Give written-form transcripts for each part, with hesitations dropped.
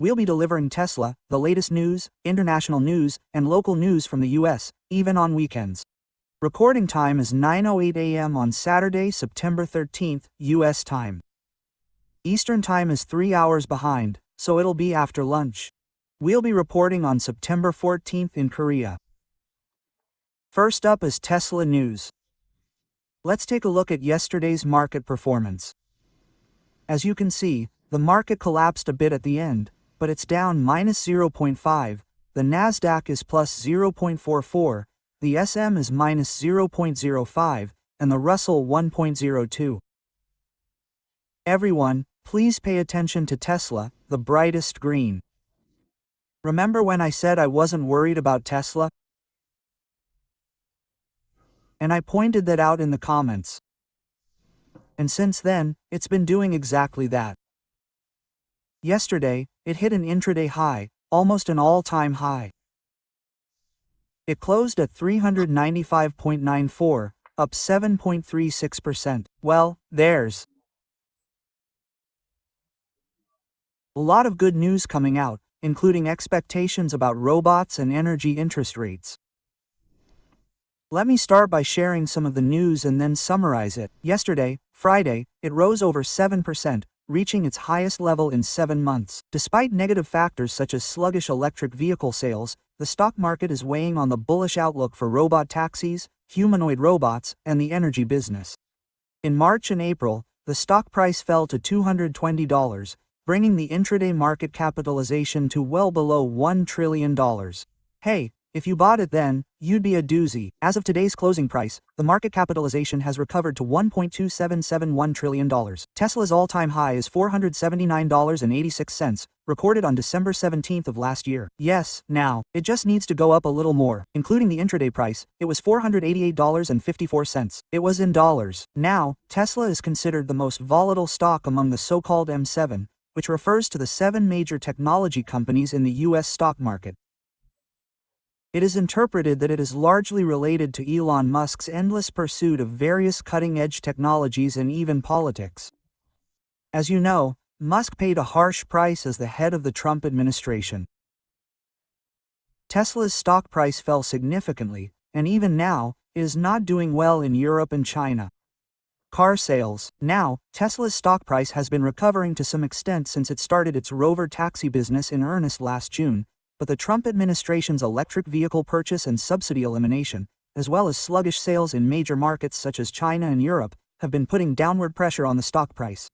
We'll be delivering Tesla, the latest news, international news, and local news from the US, even on weekends. Recording time is 9:08 a.m. on Saturday, September 13th, US time. Eastern time is 3 hours behind, so it'll be after lunch. We'll be reporting on September 14th in Korea. First up is Tesla news. Let's take a look at yesterday's market performance. As you can see, the market collapsed a bit at the end, but it's down -0.5, the Nasdaq is plus 0.44, the SM is minus 0.05, and the Russell 1.02. Everyone, please pay attention to Tesla, the brightest green. Remember when I said I wasn't worried about Tesla? And I pointed that out in the comments. And since then, it's been doing exactly that. Yesterday, it hit an intraday high, almost an all-time high. It closed at 395.94, up 7.36%. Well, there's a lot of good news coming out, including expectations about robots and energy interest rates. Let me start by sharing some of the news and then summarize it. Yesterday, Friday, it rose over 7%, reaching its highest level in 7 months. Despite negative factors such as sluggish electric vehicle sales, the stock market is weighing on the bullish outlook for robot taxis, humanoid robots, and the energy business. In March and April, the stock price fell to $220, bringing the intraday market capitalization to well below $1 trillion. Hey, if you bought it then, you'd be a doozy. As of today's closing price, the market capitalization has recovered to $1.2771 trillion. Tesla's all-time high is $479.86, recorded on December 17th of last year. Yes, now, it just needs to go up a little more. Including the intraday price, it was $488.54. It was in dollars. Now, Tesla is considered the most volatile stock among the so-called M7, which refers to the 7 major technology companies in the US stock market. It is interpreted that it is largely related to Elon Musk's endless pursuit of various cutting-edge technologies and even politics. As you know, Musk paid a harsh price as the head of the Trump administration. Tesla's stock price fell significantly, and even now, it is not doing well in Europe and China. Car sales. Now, Tesla's stock price has been recovering to some extent since it started its Rover taxi business in earnest last June, but the Trump administration's electric vehicle purchase and subsidy elimination, as well as sluggish sales in major markets such as China and Europe, have been putting downward pressure on the stock price.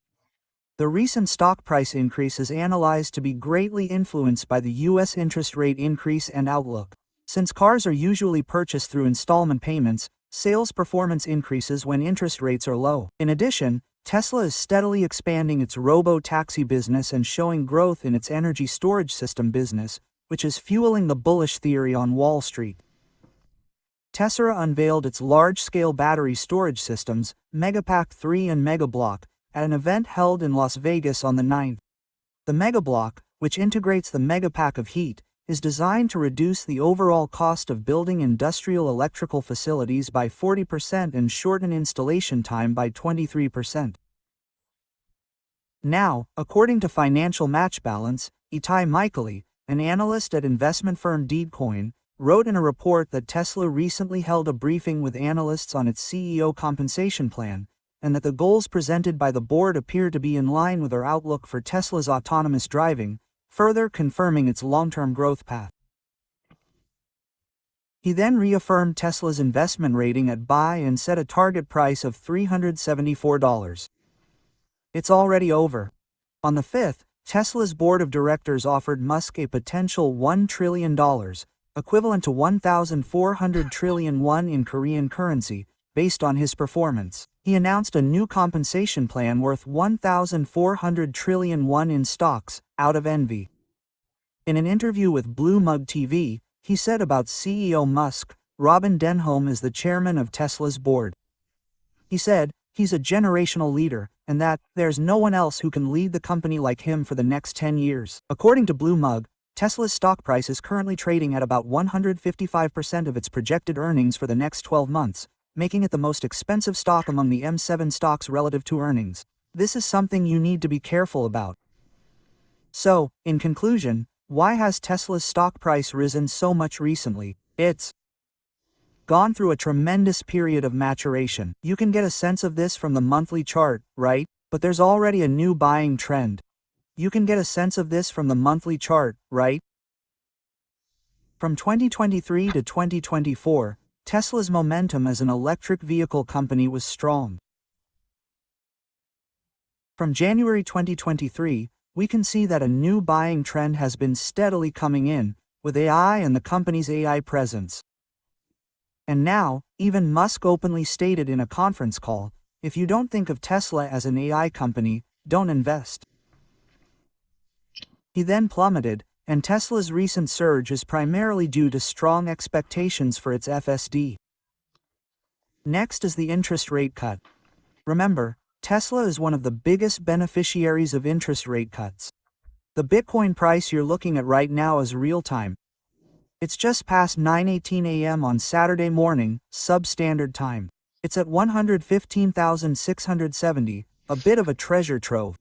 The recent stock price increase is analyzed to be greatly influenced by the U.S. interest rate increase and outlook. Since cars are usually purchased through installment payments, sales performance increases when interest rates are low. In addition, Tesla is steadily expanding its robo-taxi business and showing growth in its energy storage system business, which is fueling the bullish theory on Wall Street. Tesla unveiled its large-scale battery storage systems, Megapack 3 and Megablock, at an event held in Las Vegas on the 9th. The Megablock, which integrates the Megapack of heat, is designed to reduce the overall cost of building industrial electrical facilities by 40% and shorten installation time by 23%. Now, according to Financial Match Balance, Itai Michaeli, an analyst at investment firm Deedcoin, wrote in a report that Tesla recently held a briefing with analysts on its CEO compensation plan, and that the goals presented by the board appear to be in line with our outlook for Tesla's autonomous driving, further confirming its long-term growth path. He then reaffirmed Tesla's investment rating at buy and set a target price of $374. It's already over. On the 5th, Tesla's board of directors offered Musk a potential $1 trillion, equivalent to 1,400 trillion won in Korean currency, based on his performance. He announced a new compensation plan worth 1,400 trillion won in stocks, out of envy. In an interview with Blue Mug TV, he said about CEO Musk, Robin Denholm is the chairman of Tesla's board. He said, he's a generational leader, and that there's no one else who can lead the company like him for the next 10 years. According to Blue Mug, Tesla's stock price is currently trading at about 155% of its projected earnings for the next 12 months, making it the most expensive stock among the M7 stocks relative to earnings. This is something you need to be careful about. So, in conclusion, why has Tesla's stock price risen so much recently? It's gone through a tremendous period of maturation. You can get a sense of this from the monthly chart, right? But there's already a new buying trend. You can get a sense of this from the monthly chart, right? From 2023 to 2024, Tesla's momentum as an electric vehicle company was strong. From January 2023, we can see that a new buying trend has been steadily coming in, with AI and the company's AI presence. And now, even Musk openly stated in a conference call, if you don't think of Tesla as an AI company, don't invest. He then plummeted, and Tesla's recent surge is primarily due to strong expectations for its FSD. Next is the interest rate cut. Remember, Tesla is one of the biggest beneficiaries of interest rate cuts. The Bitcoin price you're looking at right now is real-time. It's just past 9:18 a.m. on Saturday morning, substandard time. It's at 115,670, a bit of a treasure trove.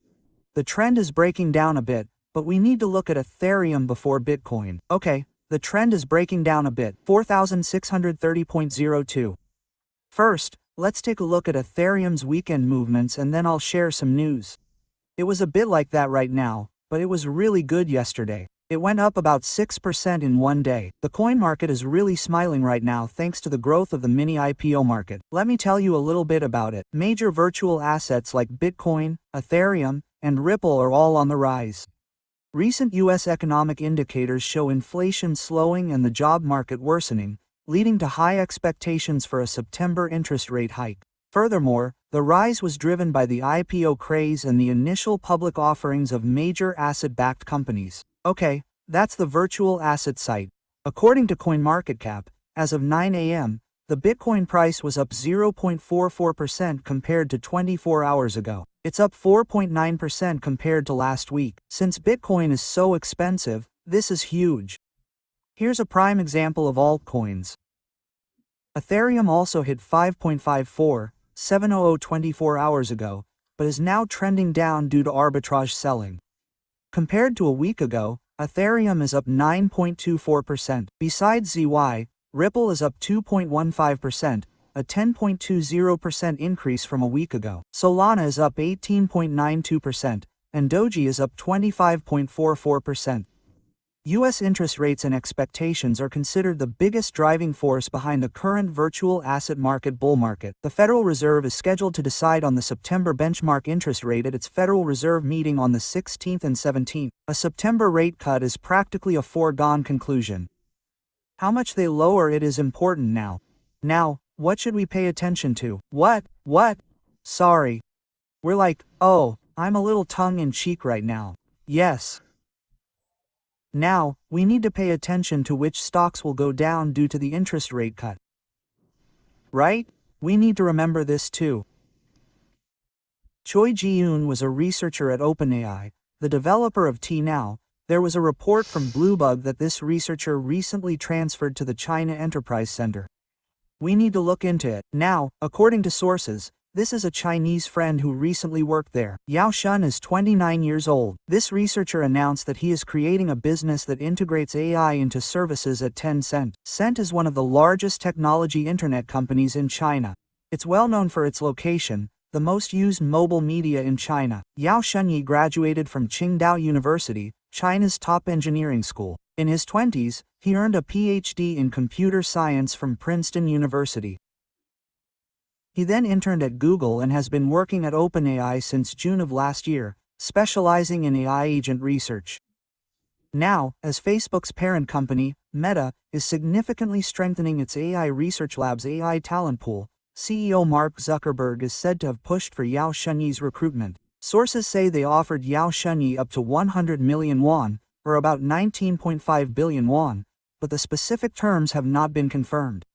The trend is breaking down a bit, but we need to look at Ethereum before Bitcoin. Okay, the trend is breaking down a bit, 4,630.02. First, let's take a look at Ethereum's weekend movements and then I'll share some news. It was a bit like that right now, but it was really good yesterday. It went up about 6% in one day. The coin market is really smiling right now thanks to the growth of the mini IPO market. Let me tell you a little bit about it. Major virtual assets like Bitcoin, Ethereum, and Ripple are all on the rise. Recent U.S. economic indicators show inflation slowing and the job market worsening, leading to high expectations for a September interest rate hike. Furthermore, the rise was driven by the IPO craze and the initial public offerings of major asset-backed companies. Okay, that's the virtual asset site. According to CoinMarketCap, as of 9 a.m., the Bitcoin price was up 0.44% compared to 24 hours ago. It's up 4.9% compared to last week. Since Bitcoin is so expensive, this is huge. Here's a prime example of altcoins. Ethereum also hit 5.54, 700 24 hours ago, but is now trending down due to arbitrage selling. Compared to a week ago, Ethereum is up 9.24%. Besides ZY, Ripple is up 2.15%, a 10.20% increase from a week ago. Solana is up 18.92%, and Doji is up 25.44%. U.S. interest rates and expectations are considered the biggest driving force behind the current virtual asset market bull market. The Federal Reserve is scheduled to decide on the September benchmark interest rate at its Federal Reserve meeting on the 16th and 17th. A September rate cut is practically a foregone conclusion. How much they lower it is important now. Now, what should we pay attention to? What? Sorry. We're like, oh, I'm a little tongue-in-cheek right now. Yes. Now, we need to pay attention to which stocks will go down due to the interest rate cut. Right? We need to remember this too. Choi Ji-yoon was a researcher at OpenAI, the developer of T-Now. There was a report from Bluebug that this researcher recently transferred to the China Enterprise Center. We need to look into it. Now, according to sources, this is a Chinese friend who recently worked there. Yao Shun is 29 years old. This researcher announced that he is creating a business that integrates AI into services at Tencent. Tencent is one of the largest technology internet companies in China. It's well known for its location, the most used mobile media in China. Yao Shunyi graduated from Qingdao University, China's top engineering school. In his 20s, he earned a PhD in computer science from Princeton University. He then interned at Google and has been working at OpenAI since June of last year, specializing in AI agent research. Now, as Facebook's parent company, Meta, is significantly strengthening its AI research lab's AI talent pool, CEO Mark Zuckerberg is said to have pushed for Yao Shunyi's recruitment. Sources say they offered Yao Shunyi up to 100 million won, or about 19.5 billion won, but the specific terms have not been confirmed.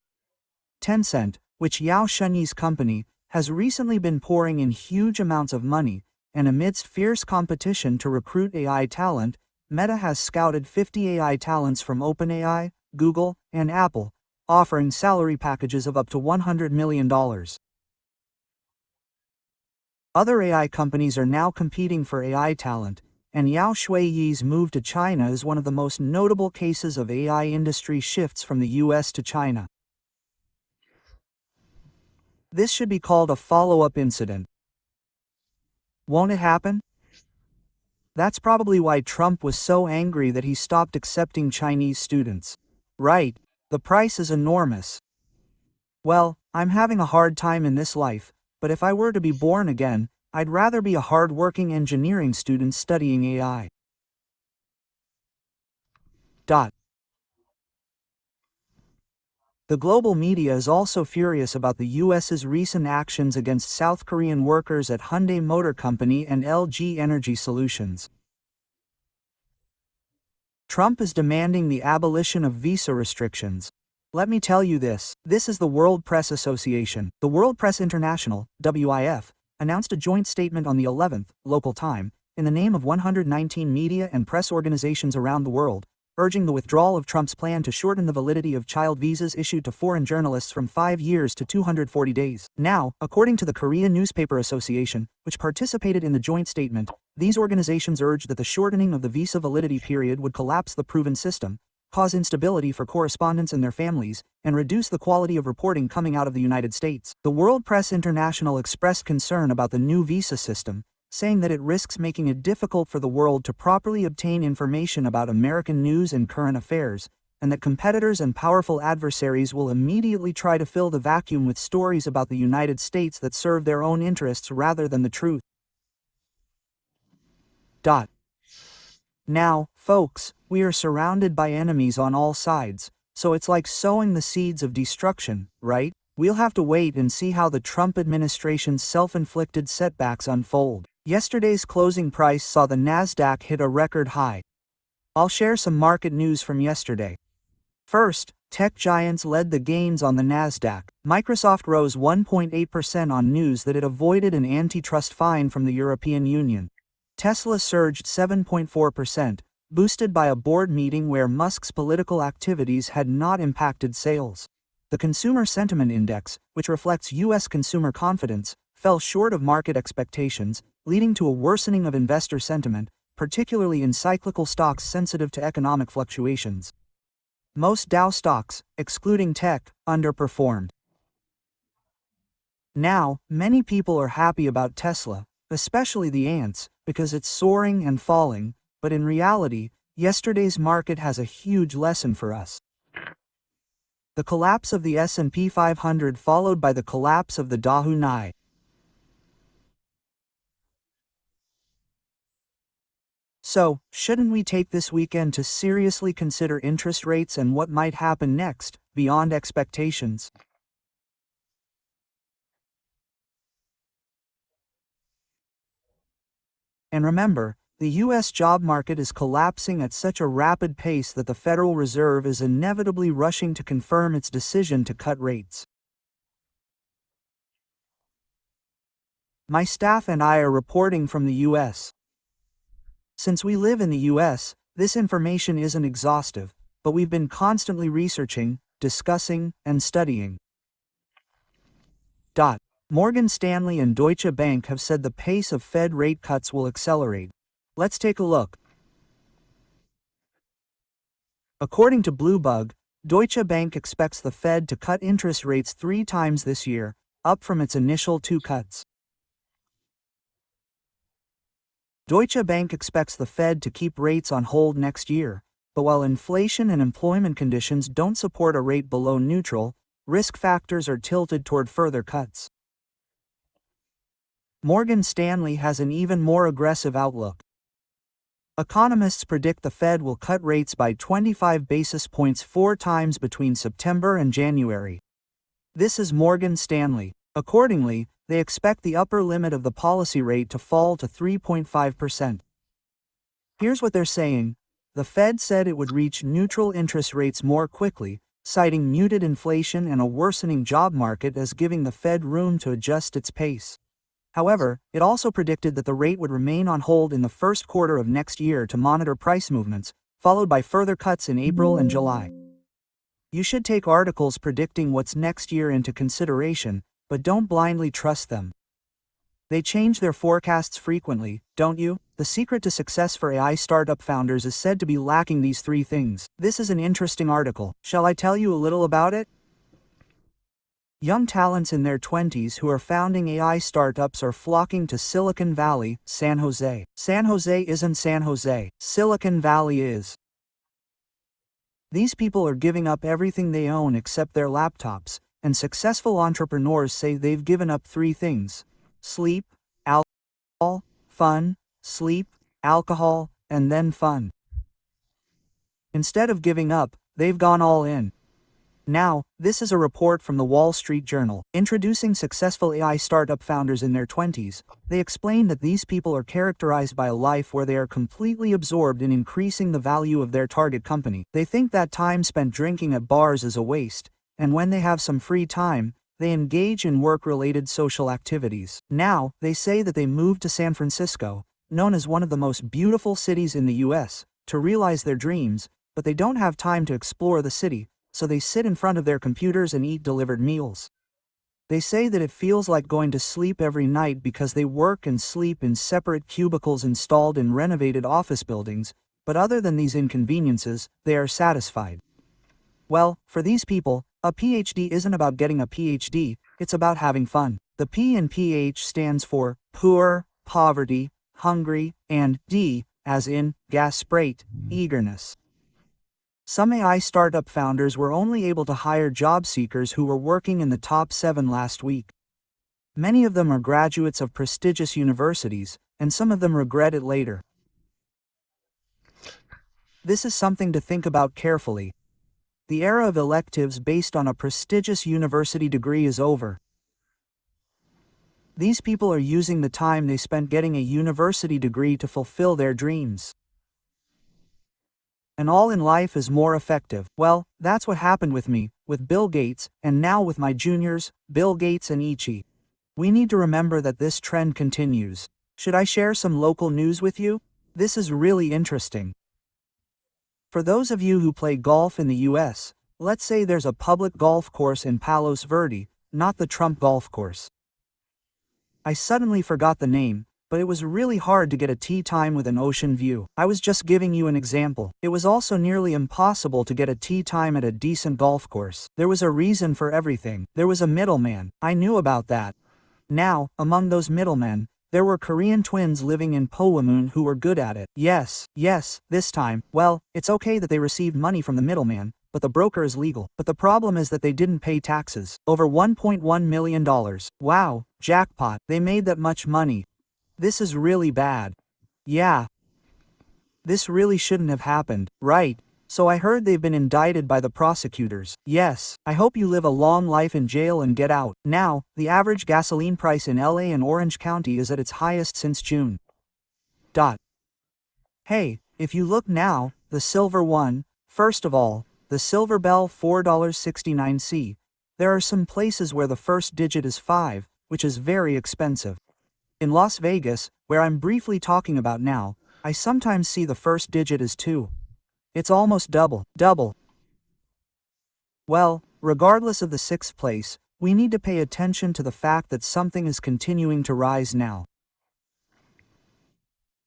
Tencent, which Yao Shunyi's company, has recently been pouring in huge amounts of money, and amidst fierce competition to recruit AI talent, Meta has scouted 50 AI talents from OpenAI, Google, and Apple, offering salary packages of up to $100 million. Other AI companies are now competing for AI talent, and Yao Shuiyi's move to China is one of the most notable cases of AI industry shifts from the US to China. This should be called a follow-up incident. Won't it happen? That's probably why Trump was so angry that he stopped accepting Chinese students. Right, the price is enormous. Well, I'm having a hard time in this life, but if I were to be born again, I'd rather be a hard-working engineering student studying AI. The global media is also furious about the US's recent actions against South Korean workers at Hyundai Motor Company and LG Energy Solutions. Trump is demanding the abolition of visa restrictions. Let me tell you this is the World Press Association. The World Press International, WIF, announced a joint statement on the 11th, local time, in the name of 119 media and press organizations around the world, urging the withdrawal of Trump's plan to shorten the validity of child visas issued to foreign journalists from 5 years to 240 days. Now, according to the Korea Newspaper Association, which participated in the joint statement, these organizations urged that the shortening of the visa validity period would collapse the proven system, cause instability for correspondents and their families, and reduce the quality of reporting coming out of the United States. The World Press International expressed concern about the new visa system, saying that it risks making it difficult for the world to properly obtain information about American news and current affairs, and that competitors and powerful adversaries will immediately try to fill the vacuum with stories about the United States that serve their own interests rather than the truth. Now, folks, we are surrounded by enemies on all sides, so it's like sowing the seeds of destruction, right? We'll have to wait and see how the Trump administration's self-inflicted setbacks unfold. Yesterday's closing price saw the Nasdaq hit a record high. I'll share some market news from yesterday. First, tech giants led the gains on the Nasdaq. Microsoft rose 1.8% on news that it avoided an antitrust fine from the European Union. Tesla surged 7.4%, boosted by a board meeting where Musk's political activities had not impacted sales. The Consumer Sentiment Index, which reflects U.S. consumer confidence, fell short of market expectations, leading to a worsening of investor sentiment, particularly in cyclical stocks sensitive to economic fluctuations. Most Dow stocks, excluding tech, underperformed. Now, many people are happy about Tesla, especially the ants, because it's soaring and falling, but in reality, yesterday's market has a huge lesson for us. The collapse of the S&P 500 followed by the collapse of the Dow Jones. So, shouldn't we take this weekend to seriously consider interest rates and what might happen next, beyond expectations? And remember, the U.S. job market is collapsing at such a rapid pace that the Federal Reserve is inevitably rushing to confirm its decision to cut rates. My staff and I are reporting from the U.S. Since we live in the U.S., this information isn't exhaustive, but we've been constantly researching, discussing, and studying. Morgan Stanley and Deutsche Bank have said the pace of Fed rate cuts will accelerate. Let's take a look. According to Bluebug, Deutsche Bank expects the Fed to cut interest rates 3 times this year, up from its initial 2 cuts. Deutsche Bank expects the Fed to keep rates on hold next year, but while inflation and employment conditions don't support a rate below neutral, risk factors are tilted toward further cuts. Morgan Stanley has an even more aggressive outlook. Economists predict the Fed will cut rates by 25 basis points 4 times between September and January. This is Morgan Stanley. Accordingly, they expect the upper limit of the policy rate to fall to 3.5%. Here's what they're saying. The Fed said it would reach neutral interest rates more quickly, citing muted inflation and a worsening job market as giving the Fed room to adjust its pace. However, it also predicted that the rate would remain on hold in the first quarter of next year to monitor price movements, followed by further cuts in April and July. You should take articles predicting what's next year into consideration, but don't blindly trust them. They change their forecasts frequently, don't you? The secret to success for AI startup founders is said to be lacking these three things. This is an interesting article. Shall I tell you a little about it? Young talents in their 20s who are founding AI startups are flocking to Silicon Valley, San Jose. San Jose isn't San Jose. Silicon Valley is. These people are giving up everything they own except their laptops, and successful entrepreneurs say they've given up three things: sleep, alcohol, fun, sleep, alcohol, and then fun. Instead of giving up, they've gone all in. Now, this is a report from the Wall Street Journal. Introducing successful AI startup founders in their 20s, they explain that these people are characterized by a life where they are completely absorbed in increasing the value of their target company. They think that time spent drinking at bars is a waste, and when they have some free time, they engage in work-related social activities. Now, they say that they moved to San Francisco, known as one of the most beautiful cities in the US, to realize their dreams, but they don't have time to explore the city, so they sit in front of their computers and eat delivered meals. They say that it feels like going to sleep every night because they work and sleep in separate cubicles installed in renovated office buildings, but other than these inconveniences, they are satisfied. Well, for these people, a PhD isn't about getting a PhD, it's about having fun. The P in PH stands for poor, poverty, hungry, and D, as in gasprate, eagerness. Some AI startup founders were only able to hire job seekers who were working in the top 7 last week. Many of them are graduates of prestigious universities, and some of them regret it later. This is something to think about carefully. The era of electives based on a prestigious university degree is over. These people are using the time they spent getting a university degree to fulfill their dreams. And all in life is more effective. Well, that's what happened with me, with Bill Gates, and now with my juniors, Bill Gates and Ichi. We need to remember that this trend continues. Should I share some local news with you? This is really interesting. For those of you who play golf in the US, let's say there's a public golf course in Palos Verdes, not the Trump golf course. I suddenly forgot the name, but it was really hard to get a tee time with an ocean view. I was just giving you an example. It was also nearly impossible to get a tee time at a decent golf course. There was a reason for everything. There was a middleman. I knew about that. Now, among those middlemen, there were Korean twins living in Powamun who were good at it. Yes, this time, well, it's okay that they received money from the middleman, but the broker is legal. But the problem is that they didn't pay taxes. Over $1.1 million. Wow, jackpot. They made that much money. This is really bad. Yeah. This really shouldn't have happened, right? So I heard they've been indicted by the prosecutors. Yes, I hope you live a long life in jail and get out. Now, the average gasoline price in LA and Orange County is at its highest since June. Hey, if you look now, the silver one, first of all, the Silver Bell $4.69. There are some places where the first digit is 5, which is very expensive. In Las Vegas, where I'm briefly talking about now, I sometimes see the first digit is 2. It's almost double. Well, regardless of the 6th place, we need to pay attention to the fact that something is continuing to rise now.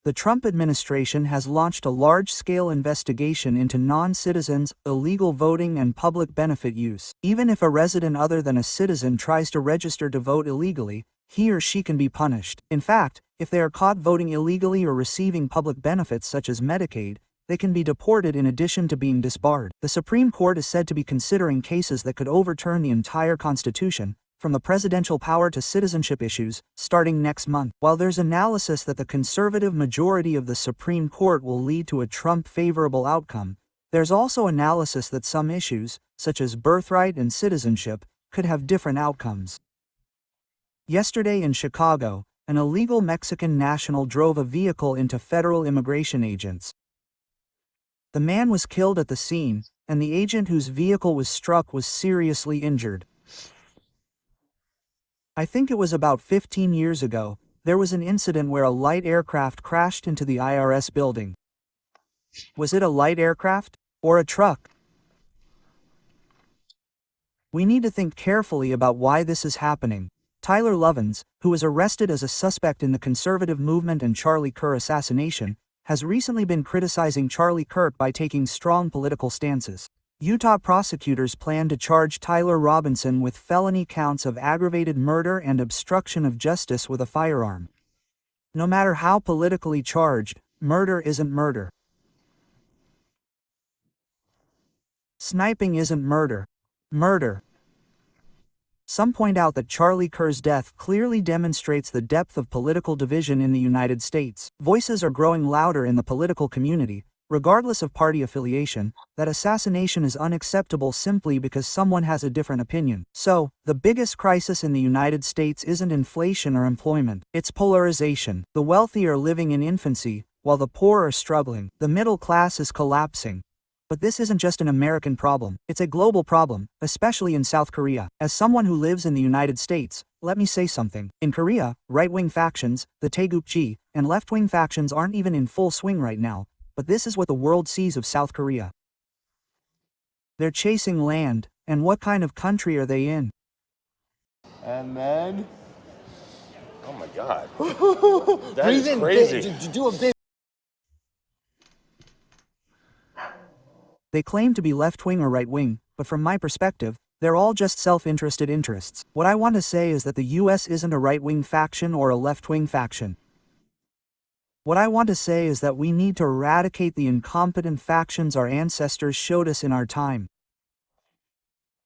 The Trump administration has launched a large-scale investigation into non-citizens, illegal voting and public benefit use. Even if a resident other than a citizen tries to register to vote illegally, he or she can be punished. In fact, if they are caught voting illegally or receiving public benefits such as Medicaid, they can be deported in addition to being disbarred. The Supreme Court is said to be considering cases that could overturn the entire Constitution, from the presidential power to citizenship issues, starting next month. While there's analysis that the conservative majority of the Supreme Court will lead to a Trump-favorable outcome, there's also analysis that some issues, such as birthright and citizenship, could have different outcomes. Yesterday in Chicago, an illegal Mexican national drove a vehicle into federal immigration agents. The man was killed at the scene, and the agent whose vehicle was struck was seriously injured. I think it was about 15 years ago, there was an incident where a light aircraft crashed into the IRS building. Was it a light aircraft? Or a truck? We need to think carefully about why this is happening. Tyler Lovins, who was arrested as a suspect in the conservative movement and Charlie Kirk assassination, has recently been criticizing Charlie Kirk by taking strong political stances. Utah prosecutors plan to charge Tyler Robinson with felony counts of aggravated murder and obstruction of justice with a firearm. No matter how politically charged, murder isn't murder. Sniping isn't murder. Murder. Some point out that Charlie Kirk's death clearly demonstrates the depth of political division in the United States. Voices are growing louder in the political community, regardless of party affiliation, that assassination is unacceptable simply because someone has a different opinion. So, the biggest crisis in the United States isn't inflation or employment, it's polarization. The wealthy are living in infancy, while the poor are struggling. The middle class is collapsing. But this isn't just an American problem, it's a global problem, especially in South Korea. As someone who lives in the United States, let me say something. In Korea, right-wing factions, the Taegukji, and left-wing factions aren't even in full swing right now, but this is what the world sees of South Korea. They're chasing land, and what kind of country are they in? And then... Oh my God. That is crazy. Do a big... They claim to be left-wing or right-wing, but from my perspective, they're all just self-interested interests. What I want to say is that the US isn't a right-wing faction or a left-wing faction. What I want to say is that we need to eradicate the incompetent factions our ancestors showed us in our time.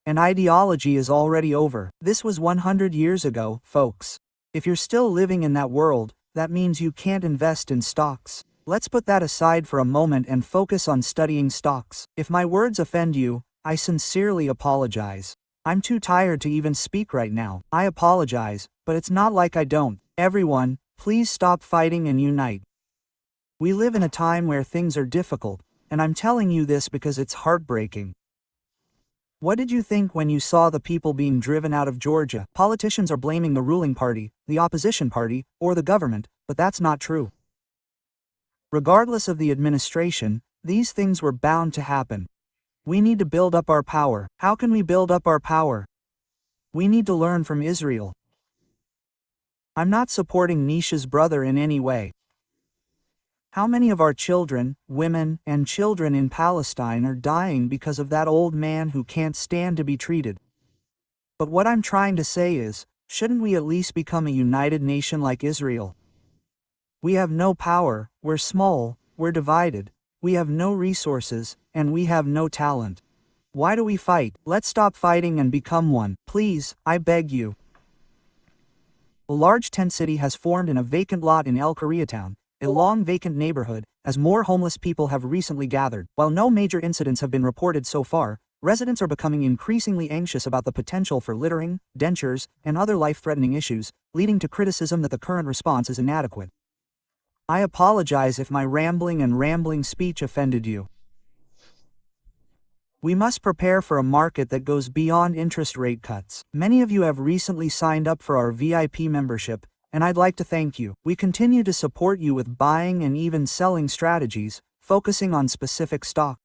An ideology is already over. This was 100 years ago, folks. If you're still living in that world, that means you can't invest in stocks. Let's put that aside for a moment and focus on studying stocks. If my words offend you, I sincerely apologize. I'm too tired to even speak right now. I apologize, but it's not like I don't. Everyone, please stop fighting and unite. We live in a time where things are difficult, and I'm telling you this because it's heartbreaking. What did you think when you saw the people being driven out of Georgia? Politicians are blaming the ruling party, the opposition party, or the government, but that's not true. Regardless of the administration, these things were bound to happen. We need to build up our power. How can we build up our power? We need to learn from Israel. I'm not supporting Nisha's brother in any way. How many of our children, women, and children in Palestine are dying because of that old man who can't stand to be treated? But what I'm trying to say is, shouldn't we at least become a united nation like Israel? We have no power, we're small, we're divided, we have no resources, and we have no talent. Why do we fight? Let's stop fighting and become one. Please, I beg you. A large tent city has formed in a vacant lot in El Koreatown, a long vacant neighborhood, as more homeless people have recently gathered. While no major incidents have been reported so far, residents are becoming increasingly anxious about the potential for littering, dentures, and other life-threatening issues, leading to criticism that the current response is inadequate. I apologize if my rambling speech offended you. We must prepare for a market that goes beyond interest rate cuts. Many of you have recently signed up for our VIP membership, and I'd like to thank you. We continue to support you with buying and even selling strategies, focusing on specific stocks.